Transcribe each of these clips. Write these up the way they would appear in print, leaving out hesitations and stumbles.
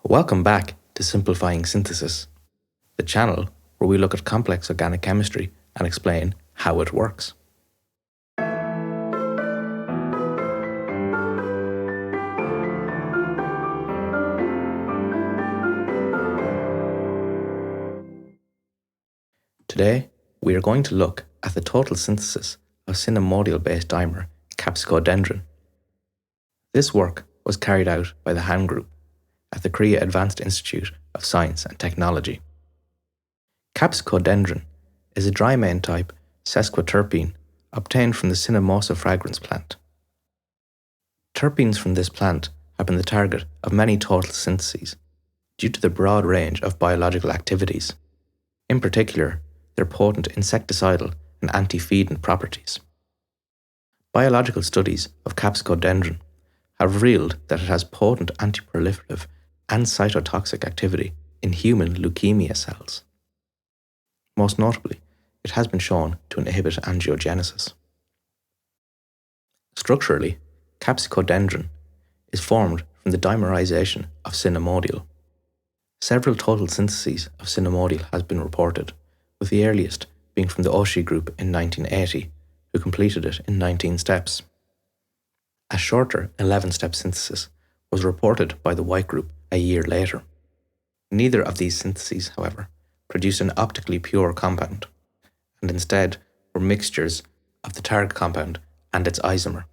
Welcome back to Simplifying Synthesis, the channel where we look at complex organic chemistry and explain how it works. Today, we are going to look at the total synthesis of Cinnamodial-Based dimer Capsicodendrin. This work was carried out by the Han Group at the Korea Advanced Institute of Science and Technology. Capsicodendrin is a dry main type sesquiterpene obtained from the Cinnamosa fragrance plant. Terpenes from this plant have been the target of many total syntheses due to the broad range of biological activities, in particular their potent insecticidal and anti-feedant properties. Biological studies of Capsicodendrin have revealed that it has potent antiproliferative and cytotoxic activity in human leukemia cells. Most notably, it has been shown to inhibit angiogenesis. Structurally, Capsicodendrin is formed from the dimerisation of cinnamodial. Several total syntheses of cinnamodial has been reported, with the earliest being from the Oishi group in 1980, who completed it in 19 steps. A shorter 11-step synthesis was reported by the White group a year later. Neither of these syntheses, however, produced an optically pure compound, and instead were mixtures of the target compound and its isomer.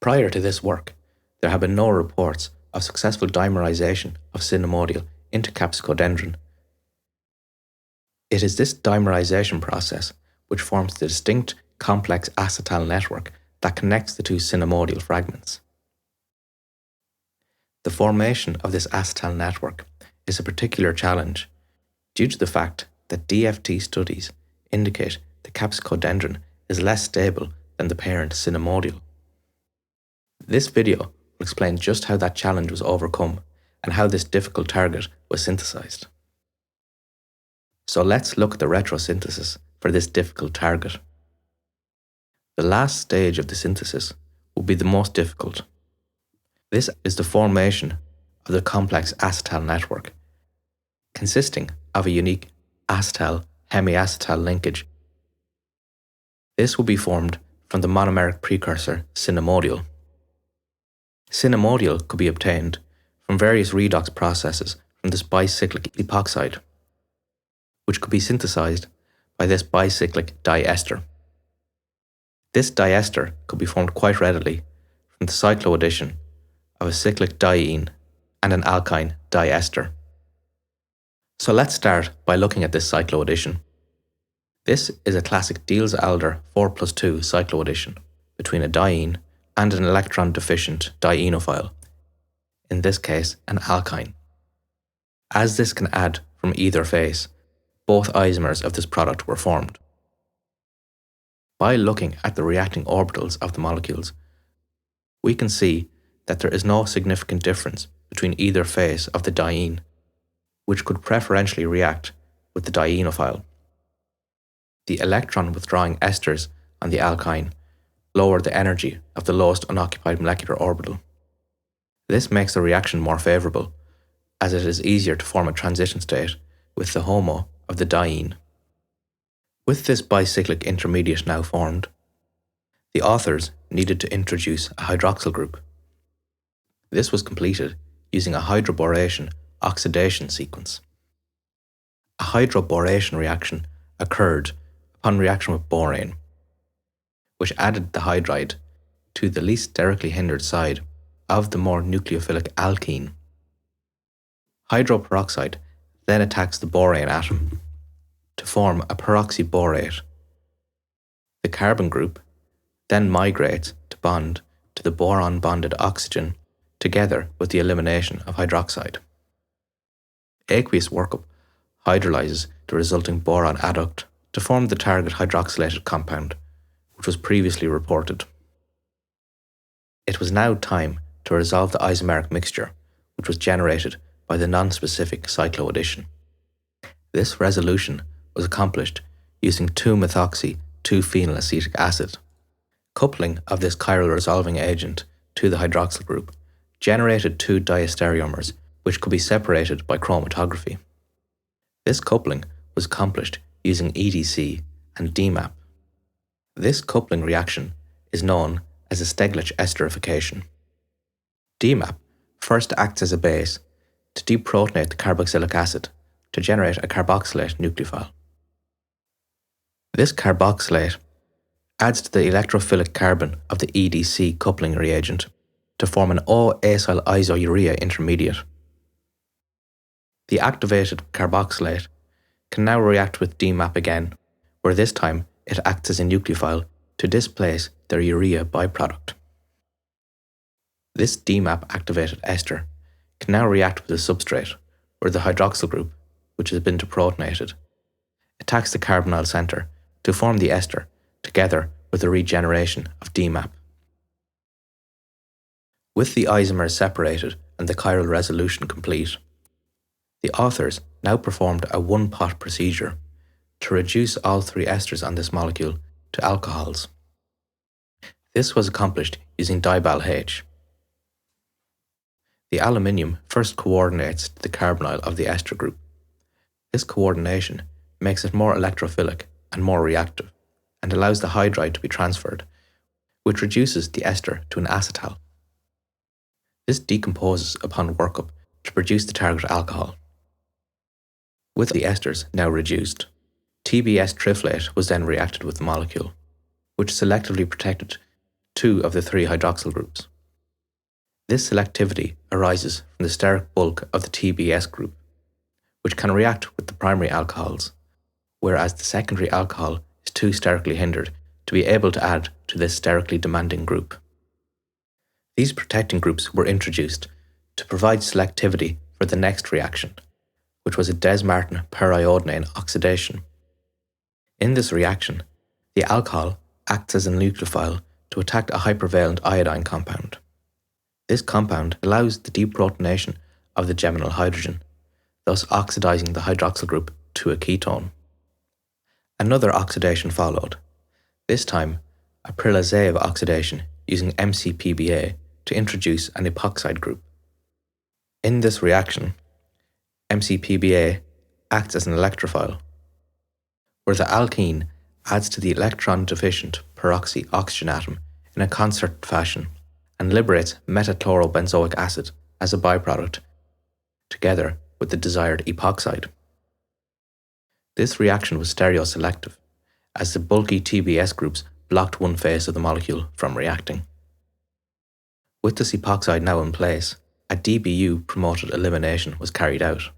Prior to this work, there have been no reports of successful dimerisation of cinnamodial into Capsicodendrin. It is this dimerisation process which forms the distinct complex acetal network that connects the two cinnamodial fragments. The formation of this acetal network is a particular challenge due to the fact that DFT studies indicate the Capsicodendrin is less stable than the parent cinnamodial. This video will explain just how that challenge was overcome and how this difficult target was synthesized. So let's look at the retrosynthesis for this difficult target. The last stage of the synthesis will be the most difficult. This is the formation of the complex acetal network, consisting of a unique acetal-hemiacetal linkage. This will be formed from the monomeric precursor cinnamodial. Cinnamodial could be obtained from various redox processes from this bicyclic epoxide, which could be synthesized by this bicyclic diester. This diester could be formed quite readily from the cycloaddition of a cyclic diene and an alkyne diester. So let's start by looking at this cycloaddition. This is a classic Diels-Alder 4+2 cycloaddition between a diene and an electron-deficient dienophile, in this case an alkyne. As this can add from either face, both isomers of this product were formed. By looking at the reacting orbitals of the molecules, we can see that there is no significant difference between either face of the diene, which could preferentially react with the dienophile. The electron-withdrawing esters on the alkyne lower the energy of the lowest unoccupied molecular orbital. This makes the reaction more favourable, as it is easier to form a transition state with the HOMO of the diene. With this bicyclic intermediate now formed, the authors needed to introduce a hydroxyl group. This was completed using a hydroboration oxidation sequence. A hydroboration reaction occurred upon reaction with borane, which added the hydride to the least sterically hindered side of the more nucleophilic alkene. Hydroperoxide then attacks the borane atom to form a peroxyborate. The carbon group then migrates to bond to the boron-bonded oxygen together with the elimination of hydroxide. Aqueous workup hydrolyzes the resulting boron adduct to form the target hydroxylated compound, which was previously reported. It was now time to resolve the isomeric mixture, which was generated by the non-specific cycloaddition. This resolution was accomplished using 2-methoxy-2-phenylacetic acid. Coupling of this chiral resolving agent to the hydroxyl group generated two diastereomers which could be separated by chromatography. This coupling was accomplished using EDC and DMAP. This coupling reaction is known as a Steglich Esterification. DMAP first acts as a base to deprotonate the carboxylic acid to generate a carboxylate nucleophile. This carboxylate adds to the electrophilic carbon of the EDC coupling reagent to form an O-acyl isourea intermediate. The activated carboxylate can now react with DMAP again, where this time it acts as a nucleophile to displace their urea byproduct. This DMAP activated ester can now react with the substrate, where the hydroxyl group, which has been deprotonated, attacks the carbonyl center to form the ester together with the regeneration of DMAP. With the isomers separated and the chiral resolution complete, the authors now performed a one-pot procedure to reduce all three esters on this molecule to alcohols. This was accomplished using Diels-Alder. The aluminium first coordinates to the carbonyl of the ester group. This coordination makes it more electrophilic and more reactive, and allows the hydride to be transferred, which reduces the ester to an acetal. This decomposes upon workup to produce the target alcohol. With the esters now reduced, TBS triflate was then reacted with the molecule, which selectively protected two of the three hydroxyl groups. This selectivity arises from the steric bulk of the TBS group, which can react with the primary alcohols, whereas the secondary alcohol is too sterically hindered to be able to add to this sterically demanding group. These protecting groups were introduced to provide selectivity for the next reaction, which was a Des-Martin Periodinane oxidation. In this reaction, the alcohol acts as a nucleophile to attack a hypervalent iodine compound. This compound allows the deprotonation of the geminal hydrogen, thus oxidizing the hydroxyl group to a ketone. Another oxidation followed, this time a Periodinane oxidation using MCPBA to introduce an epoxide group. In this reaction, MCPBA acts as an electrophile, where the alkene adds to the electron-deficient peroxy oxygen atom in a concert fashion and liberates metachlorobenzoic acid as a byproduct, together with the desired epoxide. This reaction was stereoselective, as the bulky TBS groups blocked one phase of the molecule from reacting. With this epoxide now in place, a DBU-promoted elimination was carried out.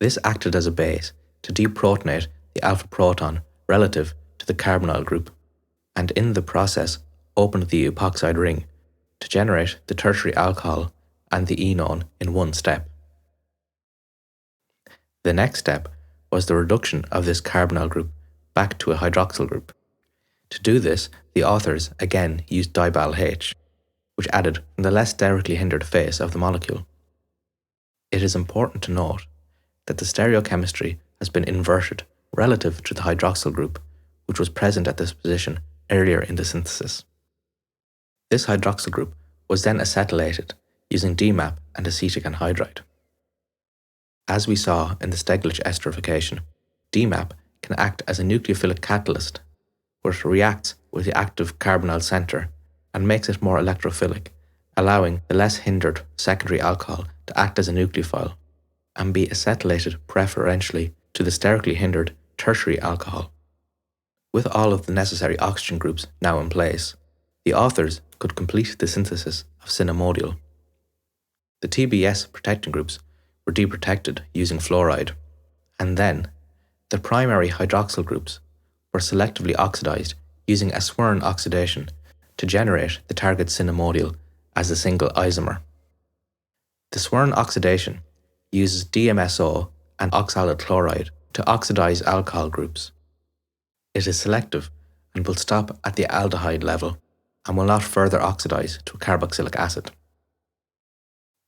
This acted as a base to deprotonate the alpha proton relative to the carbonyl group, and in the process opened the epoxide ring to generate the tertiary alcohol and the enone in one step. The next step was the reduction of this carbonyl group back to a hydroxyl group. To do this, the authors again used Diels-Alder, which added from the less sterically hindered phase of the molecule. It is important to note that the stereochemistry has been inverted relative to the hydroxyl group, which was present at this position earlier in the synthesis. This hydroxyl group was then acetylated using DMAP and acetic anhydride. As we saw in the Steglich Esterification, DMAP can act as a nucleophilic catalyst, where it reacts with the active carbonyl center and makes it more electrophilic, allowing the less hindered secondary alcohol to act as a nucleophile and be acetylated preferentially to the sterically hindered tertiary alcohol. With all of the necessary oxygen groups now in place, the authors could complete the synthesis of Cinnamodial. The TBS protecting groups were deprotected using fluoride, and then the primary hydroxyl groups were selectively oxidized using a Swern oxidation to generate the target Cinnamodial as a single isomer. The Swern oxidation uses DMSO and oxalic chloride to oxidize alcohol groups. It is selective and will stop at the aldehyde level and will not further oxidize to a carboxylic acid.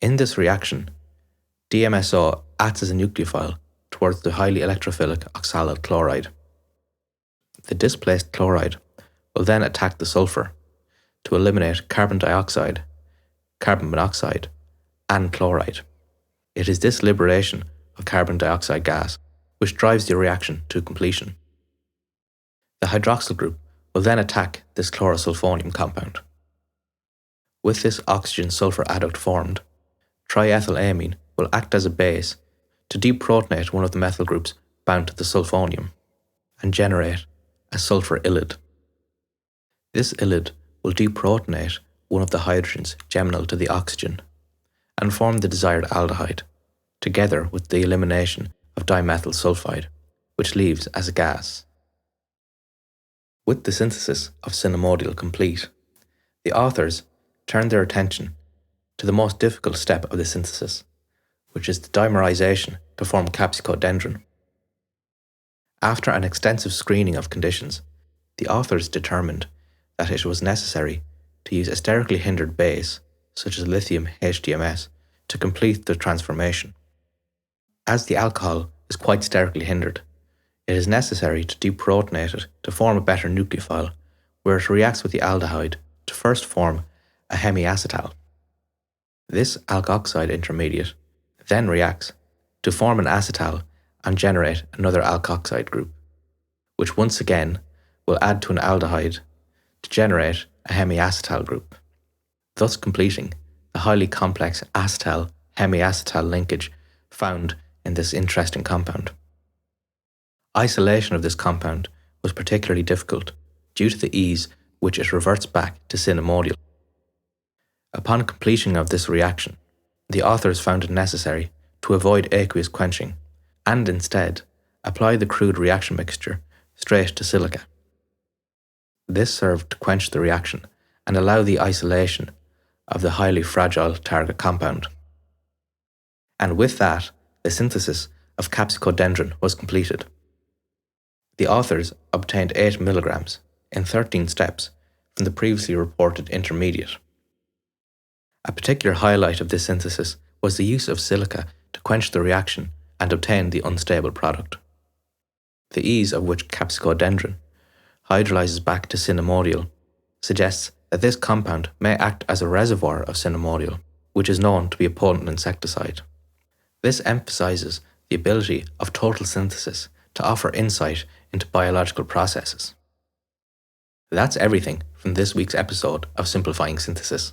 In this reaction, DMSO acts as a nucleophile towards the highly electrophilic oxalic chloride. The displaced chloride will then attack the sulfur to eliminate carbon dioxide, carbon monoxide, and chloride. It is this liberation of carbon dioxide gas which drives the reaction to completion. The hydroxyl group will then attack this chlorosulfonium compound. With this oxygen-sulfur adduct formed, triethylamine will act as a base to deprotonate one of the methyl groups bound to the sulfonium and generate a sulfur ylide. This ylide will deprotonate one of the hydrogens geminal to the oxygen and form the desired aldehyde, together with the elimination of dimethyl sulfide, which leaves as a gas. With the synthesis of Cinnamodial complete, the authors turn their attention to the most difficult step of the synthesis, which is the dimerisation to form Capsicodendrin. After an extensive screening of conditions, the authors determined that it was necessary to use a sterically hindered base, such as lithium HDMS, to complete the transformation. As the alcohol is quite sterically hindered, it is necessary to deprotonate it to form a better nucleophile, where it reacts with the aldehyde to first form a hemiacetal. This alkoxide intermediate then reacts to form an acetal and generate another alkoxide group, which once again will add to an aldehyde to generate a hemiacetal group, thus completing the highly complex acetal-hemiacetal linkage found in this interesting compound. Isolation of this compound was particularly difficult due to the ease which it reverts back to Cinnamodial. Upon completion of this reaction, the authors found it necessary to avoid aqueous quenching and instead apply the crude reaction mixture straight to silica. This served to quench the reaction and allow the isolation of the highly fragile target compound. And with that, the synthesis of Capsicodendrin was completed. The authors obtained 8 mg in 13 steps from the previously reported intermediate. A particular highlight of this synthesis was the use of silica to quench the reaction and obtain the unstable product. The ease of which Capsicodendrin hydrolyzes back to Cinnamodial suggests that this compound may act as a reservoir of Cinnamodial, which is known to be a potent insecticide. This emphasizes the ability of total synthesis to offer insight into biological processes. That's everything from this week's episode of Simplifying Synthesis.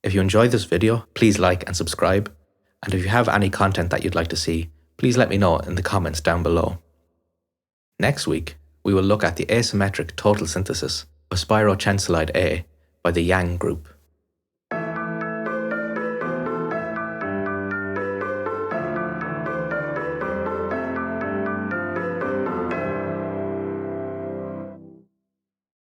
If you enjoyed this video, please like and subscribe, and if you have any content that you'd like to see, please let me know in the comments down below. Next week, we will look at the asymmetric total synthesis of spirochancellide A by the Jang group.